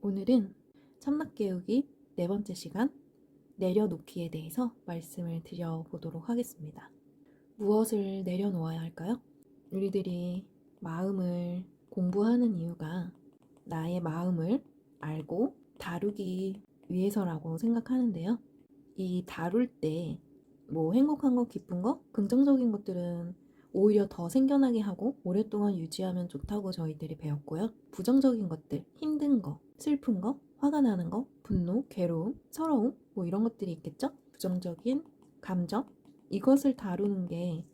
오늘은 참나깨우기 네 번째 시간 내려놓기에 대해서 말씀을 드려보도록 하겠습니다. 무엇을 내려놓아야 할까요? 우리들이 마음을 공부하는 이유가 나의 마음을 알고 다루기 위해서라고 생각하는데요. 이 다룰 때 행복한 거, 기쁜 거, 긍정적인 것들은 오히려 더 생겨나게 하고 오랫동안 유지하면 좋다고 저희들이 배웠고요. 부정적인 것들, 힘든 거, 슬픈 거, 화가 나는 거, 분노, 괴로움, 서러움 이런 것들이 있겠죠? 부정적인 감정, 이것을 다루는 게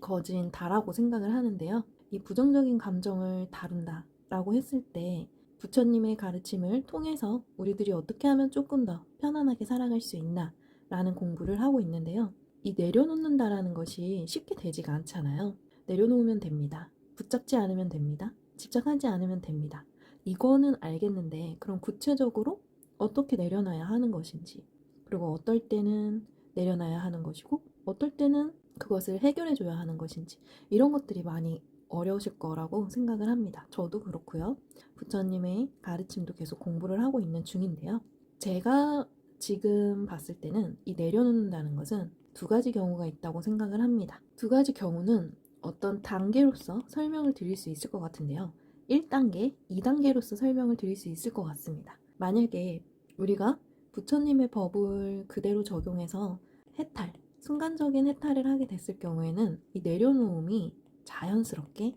거진 다라고 생각을 하는데요. 이 부정적인 감정을 다룬다라고 했을 때 부처님의 가르침을 통해서 우리들이 어떻게 하면 조금 더 편안하게 살아갈 수 있나 라는 공부를 하고 있는데요. 이 내려놓는다라는 것이 쉽게 되지가 않잖아요. 내려놓으면 됩니다. 붙잡지 않으면 됩니다. 집착하지 않으면 됩니다. 이거는 알겠는데 그럼 구체적으로 어떻게 내려놔야 하는 것인지, 그리고 어떨 때는 내려놔야 하는 것이고 어떨 때는 그것을 해결해줘야 하는 것인지, 이런 것들이 많이 어려우실 거라고 생각을 합니다. 저도 그렇고요. 부처님의 가르침도 계속 공부를 하고 있는 중인데요. 제가 지금 봤을 때는 이 내려놓는다는 것은 두 가지 경우가 있다고 생각을 합니다. 두 가지 경우는 어떤 단계로서 설명을 드릴 수 있을 것 같은데요. 1단계, 2단계로서 설명을 드릴 수 있을 것 같습니다. 만약에 우리가 부처님의 법을 그대로 적용해서 해탈, 순간적인 해탈을 하게 됐을 경우에는 이 내려놓음이 자연스럽게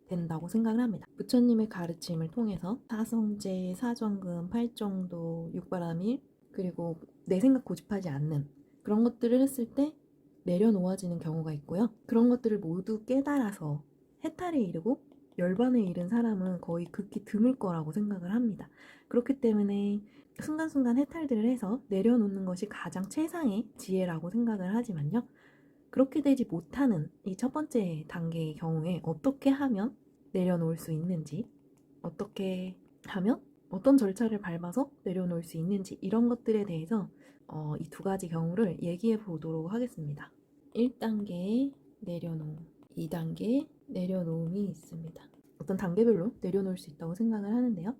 된다고 생각을 합니다. 부처님의 가르침을 통해서 사성제, 사정금, 팔정도, 육바라밀, 그리고 내 생각 고집하지 않는 그런 것들을 했을 때 내려놓아지는 경우가 있고요. 그런 것들을 모두 깨달아서 해탈에 이르고 열반에 이른 사람은 거의 극히 드물 거라고 생각을 합니다. 그렇기 때문에 순간순간 해탈들을 해서 내려놓는 것이 가장 최상의 지혜라고 생각을 하지만요. 그렇게 되지 못하는 이 첫 번째 단계의 경우에 어떻게 하면 내려놓을 수 있는지, 어떻게 하면 어떤 절차를 밟아서 내려놓을 수 있는지, 이런 것들에 대해서 이 두 가지 경우를 얘기해 보도록 하겠습니다. 1단계 내려놓음, 2단계 내려놓음이 있습니다. 어떤 단계별로 내려놓을 수 있다고 생각을 하는데요.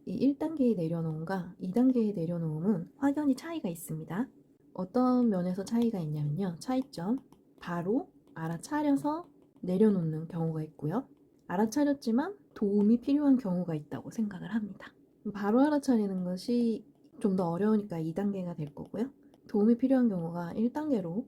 이 1단계의 내려놓음과 2단계의 내려놓음은 확연히 차이가 있습니다. 어떤 면에서 차이가 있냐면요. 차이점, 바로 알아차려서 내려놓는 경우가 있고요. 알아차렸지만 도움이 필요한 경우가 있다고 생각을 합니다. 바로 알아차리는 것이 좀 더 어려우니까 2단계가 될 거고요. 도움이 필요한 경우가 1단계로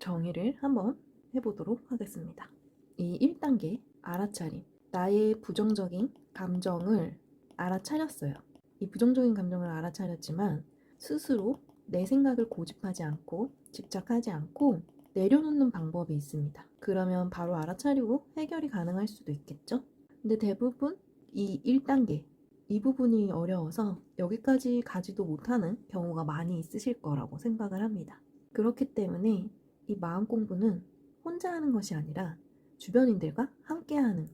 정의를 한번 해보도록 하겠습니다. 이 1단계 알아차림, 나의 부정적인 감정을 알아차렸어요. 이 부정적인 감정을 알아차렸지만 스스로 내 생각을 고집하지 않고 집착하지 않고 내려놓는 방법이 있습니다. 그러면 바로 알아차리고 해결이 가능할 수도 있겠죠? 근데 대부분 이 1단계, 이 부분이 어려워서 여기까지 가지도 못하는 경우가 많이 있으실 거라고 생각을 합니다. 그렇기 때문에 이 마음 공부는 혼자 하는 것이 아니라 주변인들과 함께하는,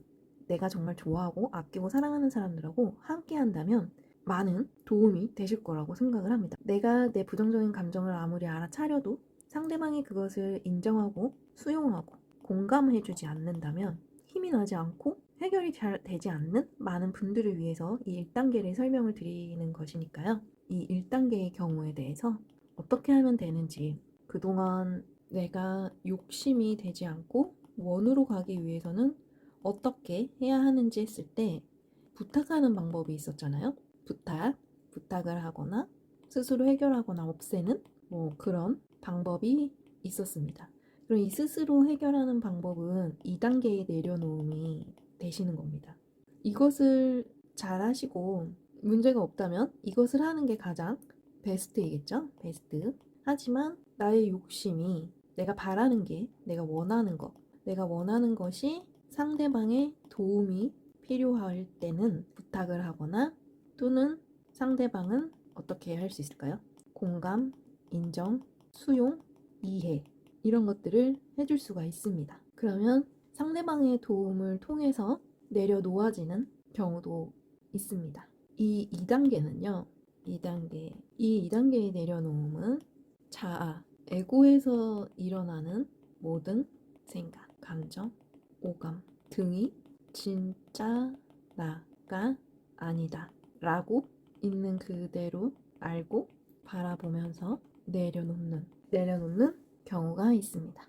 내가 정말 좋아하고 아끼고 사랑하는 사람들하고 함께 한다면 많은 도움이 되실 거라고 생각을 합니다. 내가 내 부정적인 감정을 아무리 알아차려도 상대방이 그것을 인정하고 수용하고 공감해주지 않는다면 힘이 나지 않고 해결이 잘 되지 않는 많은 분들을 위해서 이 1단계를 설명을 드리는 것이니까요. 이 1단계의 경우에 대해서 어떻게 하면 되는지, 그동안 내가 욕심이 되지 않고 원으로 가기 위해서는 어떻게 해야 하는지 했을 때 부탁하는 방법이 있었잖아요. 부탁을 하거나 스스로 해결하거나 없애는 그런 방법이 있었습니다. 그럼 이 스스로 해결하는 방법은 2단계의 내려놓음이 되시는 겁니다. 이것을 잘 하시고 문제가 없다면 이것을 하는 게 가장 베스트이겠죠? 베스트. 하지만 나의 욕심이, 내가 바라는 게, 내가 원하는 것이 상대방의 도움이 필요할 때는 부탁을 하거나, 또는 상대방은 어떻게 할 수 있을까요? 공감, 인정, 수용, 이해, 이런 것들을 해줄 수가 있습니다. 그러면 상대방의 도움을 통해서 내려놓아지는 경우도 있습니다. 이 2단계는요. 이 2단계의 내려놓음은 자아, 에고에서 일어나는 모든 생각, 감정, 오감 등이 진짜 나가 아니다 라고 있는 그대로 알고 바라보면서 내려놓는 경우가 있습니다.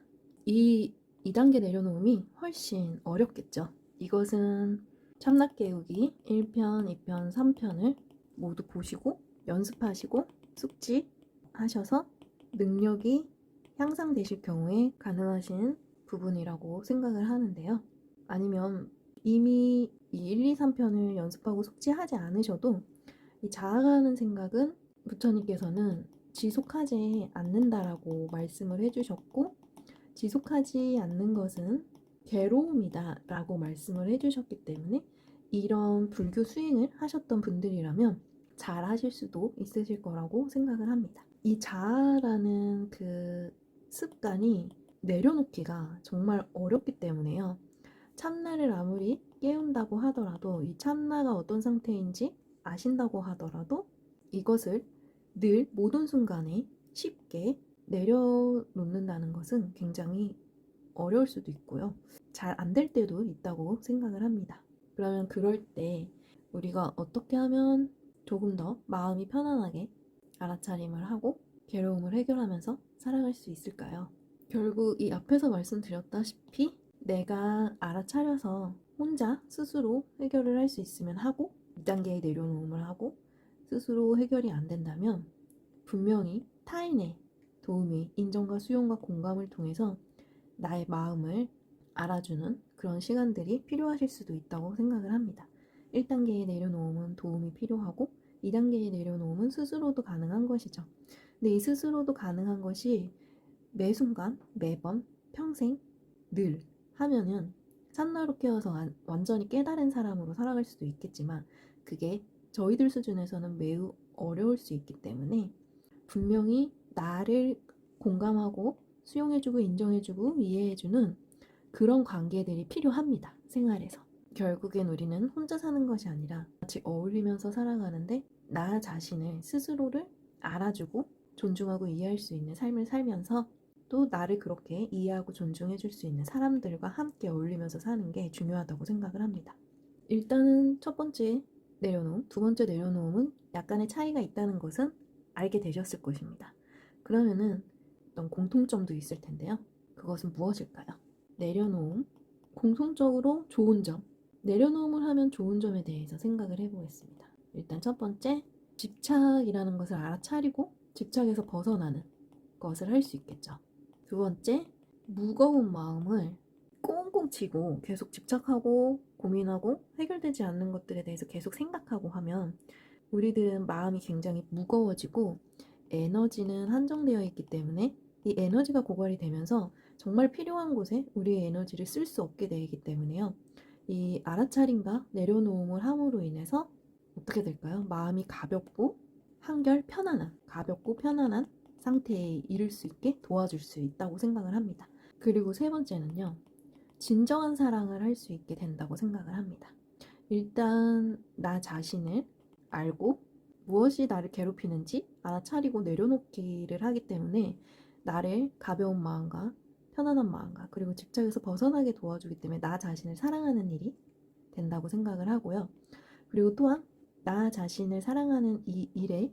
이 2단계 내려놓음이 훨씬 어렵겠죠. 이것은 참나깨우기 1편, 2편, 3편을 모두 보시고 연습하시고 숙지하셔서 능력이 향상되실 경우에 가능하신 부분이라고 생각을 하는데요. 아니면 이미 이 1, 2, 3편을 연습하고 숙지하지 않으셔도 이 자아라는 생각은 부처님께서는 지속하지 않는다라고 말씀을 해주셨고, 지속하지 않는 것은 괴로움이다 라고 말씀을 해주셨기 때문에 이런 불교 수행을 하셨던 분들이라면 잘 하실 수도 있으실 거라고 생각을 합니다. 이 자아라는 그 습관이 내려놓기가 정말 어렵기 때문에요. 참나를 아무리 깨운다고 하더라도 이 참나가 어떤 상태인지 아신다고 하더라도 이것을 늘 모든 순간에 쉽게 내려놓는다는 것은 굉장히 어려울 수도 있고요. 잘 안 될 때도 있다고 생각을 합니다. 그러면 그럴 때 우리가 어떻게 하면 조금 더 마음이 편안하게 알아차림을 하고 괴로움을 해결하면서 살아갈 수 있을까요? 결국 이 앞에서 말씀드렸다시피 내가 알아차려서 혼자 스스로 해결을 할 수 있으면 하고 2단계의 내려놓음을 하고 스스로 해결이 안 된다면 분명히 타인의 도움이 인정과 수용과 공감을 통해서 나의 마음을 알아주는 그런 시간들이 필요하실 수도 있다고 생각을 합니다. 1단계의 내려놓음은 도움이 필요하고 2단계의 내려놓음은 스스로도 가능한 것이죠. 근데 이 스스로도 가능한 것이 매 순간, 매번, 평생, 늘 하면은 산나로 깨어서 완전히 깨달은 사람으로 살아갈 수도 있겠지만 그게 저희들 수준에서는 매우 어려울 수 있기 때문에 분명히 나를 공감하고 수용해주고 인정해주고 이해해주는 그런 관계들이 필요합니다. 생활에서. 결국엔 우리는 혼자 사는 것이 아니라 같이 어울리면서 살아가는데 나 자신을 스스로를 알아주고 존중하고 이해할 수 있는 삶을 살면서 또 나를 그렇게 이해하고 존중해줄 수 있는 사람들과 함께 어울리면서 사는 게 중요하다고 생각을 합니다. 일단은 첫 번째 내려놓음, 두 번째 내려놓음은 약간의 차이가 있다는 것은 알게 되셨을 것입니다. 그러면은 어떤 공통점도 있을 텐데요. 그것은 무엇일까요? 내려놓음, 공통적으로 좋은 점, 내려놓음을 하면 좋은 점에 대해서 생각을 해보겠습니다. 일단 첫 번째, 집착이라는 것을 알아차리고 집착에서 벗어나는 것을 할 수 있겠죠. 두 번째, 무거운 마음을 꽁꽁 치고 계속 집착하고 고민하고 해결되지 않는 것들에 대해서 계속 생각하고 하면 우리들은 마음이 굉장히 무거워지고 에너지는 한정되어 있기 때문에 이 에너지가 고갈이 되면서 정말 필요한 곳에 우리의 에너지를 쓸 수 없게 되기 때문에요. 이 알아차림과 내려놓음을 함으로 인해서 어떻게 될까요? 마음이 가볍고 한결 편안한, 가볍고 편안한 상태에 이를 수 있게 도와줄 수 있다고 생각을 합니다. 그리고 세 번째는요. 진정한 사랑을 할 수 있게 된다고 생각을 합니다. 일단 나 자신을 알고 무엇이 나를 괴롭히는지 알아차리고 내려놓기를 하기 때문에 나를 가벼운 마음과 편안한 마음과 그리고 집착에서 벗어나게 도와주기 때문에 나 자신을 사랑하는 일이 된다고 생각을 하고요. 그리고 또한 나 자신을 사랑하는 이 일에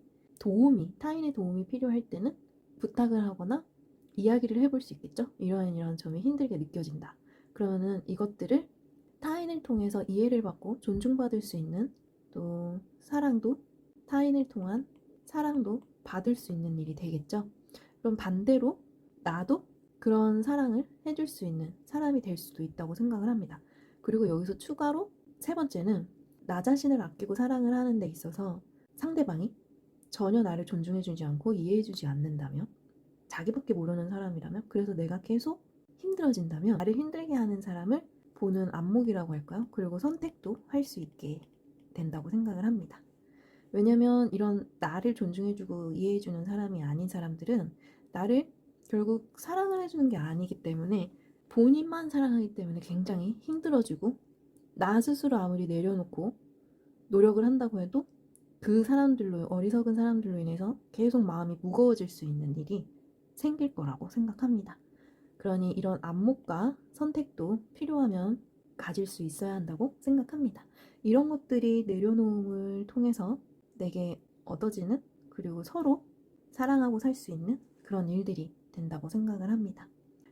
타인의 도움이 필요할 때는 부탁을 하거나 이야기를 해볼 수 있겠죠. 이러한 점이 힘들게 느껴진다. 그러면은 이것들을 타인을 통해서 이해를 받고 존중받을 수 있는 또 사랑도 타인을 통한 사랑도 받을 수 있는 일이 되겠죠. 그럼 반대로 나도 그런 사랑을 해줄 수 있는 사람이 될 수도 있다고 생각을 합니다. 그리고 여기서 추가로 세 번째는 나 자신을 아끼고 사랑을 하는 데 있어서 상대방이 전혀 나를 존중해주지 않고 이해해주지 않는다면 자기밖에 모르는 사람이라면 그래서 내가 계속 힘들어진다면 나를 힘들게 하는 사람을 보는 안목이라고 할까요? 그리고 선택도 할 수 있게 된다고 생각을 합니다. 왜냐면 이런 나를 존중해주고 이해해주는 사람이 아닌 사람들은 나를 결국 사랑을 해주는 게 아니기 때문에 본인만 사랑하기 때문에 굉장히 힘들어지고 나 스스로 아무리 내려놓고 노력을 한다고 해도 그 사람들로 어리석은 사람들로 인해서 계속 마음이 무거워질 수 있는 일이 생길 거라고 생각합니다. 그러니 이런 안목과 선택도 필요하면 가질 수 있어야 한다고 생각합니다. 이런 것들이 내려놓음을 통해서 내게 얻어지는, 그리고 서로 사랑하고 살 수 있는 그런 일들이 된다고 생각을 합니다.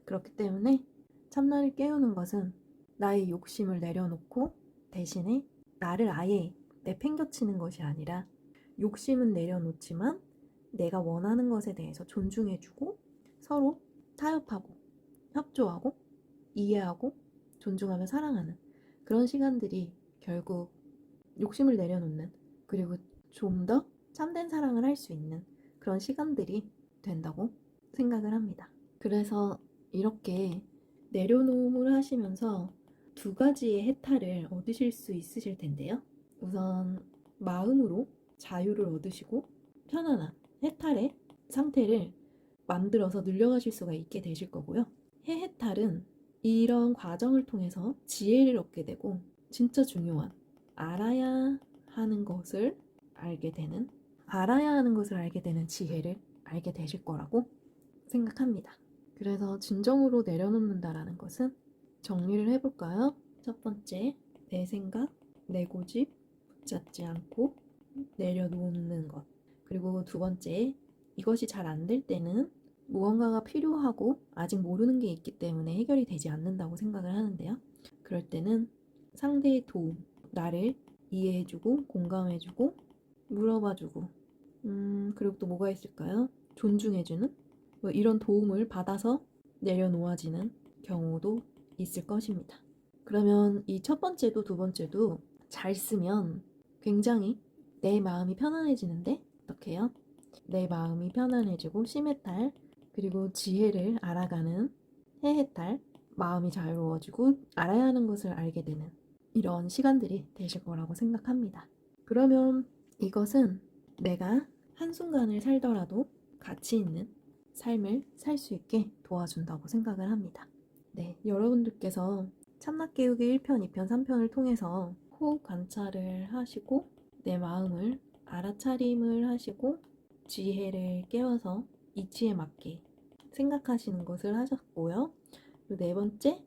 그렇기 때문에 참나를 깨우는 것은 나의 욕심을 내려놓고 대신에 나를 아예 내팽겨치는 것이 아니라, 욕심은 내려놓지만 내가 원하는 것에 대해서 존중해주고 서로 타협하고 협조하고 이해하고 존중하며 사랑하는 그런 시간들이 결국 욕심을 내려놓는, 그리고 좀 더 참된 사랑을 할 수 있는 그런 시간들이 된다고 생각을 합니다. 그래서 이렇게 내려놓음을 하시면서 두 가지의 해탈을 얻으실 수 있으실 텐데요. 우선 마음으로 자유를 얻으시고 편안한 해탈의 상태를 만들어서 늘려가실 수가 있게 되실 거고요. 해탈은 이런 과정을 통해서 지혜를 얻게 되고, 진짜 중요한 알아야 하는 것을 알게 되는, 지혜를 알게 되실 거라고 생각합니다. 그래서 진정으로 내려놓는다라는 것은, 정리를 해볼까요? 첫 번째, 내 생각, 내 고집 붙잡지 않고 내려놓는 것. 그리고 두 번째, 이것이 잘 안 될 때는 무언가가 필요하고 아직 모르는 게 있기 때문에 해결이 되지 않는다고 생각을 하는데요. 그럴 때는 상대의 도움, 나를 이해해주고 공감해주고 물어봐주고, 그리고 또 뭐가 있을까요? 존중해주는, 뭐 이런 도움을 받아서 내려놓아지는 경우도 있을 것입니다. 그러면 이 첫 번째도 두 번째도 잘 쓰면 굉장히 내 마음이 편안해지는데, 어떻게 해요? 내 마음이 편안해지고 심해탈, 그리고 지혜를 알아가는 해해탈, 마음이 자유로워지고 알아야 하는 것을 알게 되는 이런 시간들이 되실 거라고 생각합니다. 그러면 이것은 내가 한순간을 살더라도 가치 있는 삶을 살 수 있게 도와준다고 생각을 합니다. 네, 여러분들께서 참나 깨우기 1편, 2편, 3편을 통해서 호흡 관찰을 하시고 내 마음을 알아차림을 하시고 지혜를 깨워서 이치에 맞게 생각하시는 것을 하셨고요. 그리고 네 번째,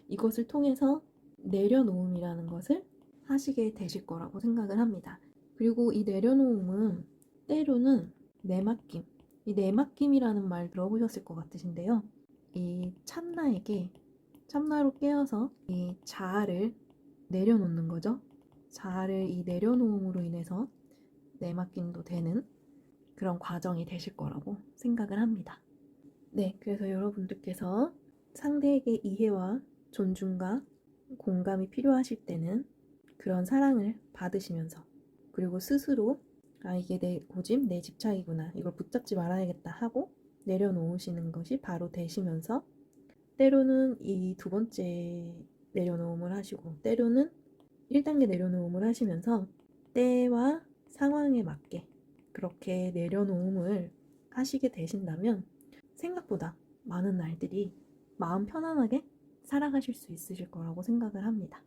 이것을 통해서 내려놓음이라는 것을 하시게 되실 거라고 생각을 합니다. 그리고 이 내려놓음은 때로는 내맡김, 이 내맡김이라는 말 들어보셨을 것 같으신데요. 이 참나로 깨어서 이 자아를 내려놓는 거죠. 자아를 이 내려놓음으로 인해서 내맡김도 되는 그런 과정이 되실 거라고 생각을 합니다. 네, 그래서 여러분들께서 상대에게 이해와 존중과 공감이 필요하실 때는 그런 사랑을 받으시면서, 그리고 스스로 이게 내 고집, 내 집착이구나, 이걸 붙잡지 말아야겠다 하고 내려놓으시는 것이 바로 되시면서, 때로는 이 두 번째 내려놓음을 하시고 때로는 1단계 내려놓음을 하시면서 때와 상황에 맞게 그렇게 내려놓음을 하시게 되신다면 생각보다 많은 날들이 마음 편안하게 살아가실 수 있으실 거라고 생각을 합니다.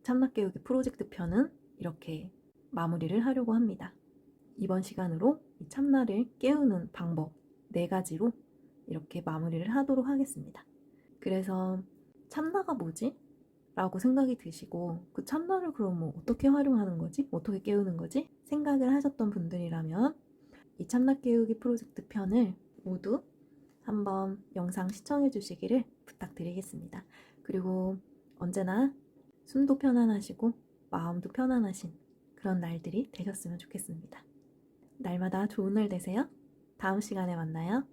참나 깨우기 프로젝트 편은 이렇게 마무리를 하려고 합니다. 이번 시간으로 이 참나를 깨우는 방법 4가지로 이렇게 마무리를 하도록 하겠습니다. 그래서 참나가 뭐지? 라고 생각이 드시고, 그 참나를 그럼 뭐 어떻게 활용하는 거지? 어떻게 깨우는 거지? 생각을 하셨던 분들이라면 이 참나 깨우기 프로젝트 편을 모두 한번 영상 시청해 주시기를 부탁드리겠습니다. 그리고 언제나 숨도 편안하시고 마음도 편안하신 그런 날들이 되셨으면 좋겠습니다. 날마다 좋은 날 되세요. 다음 시간에 만나요.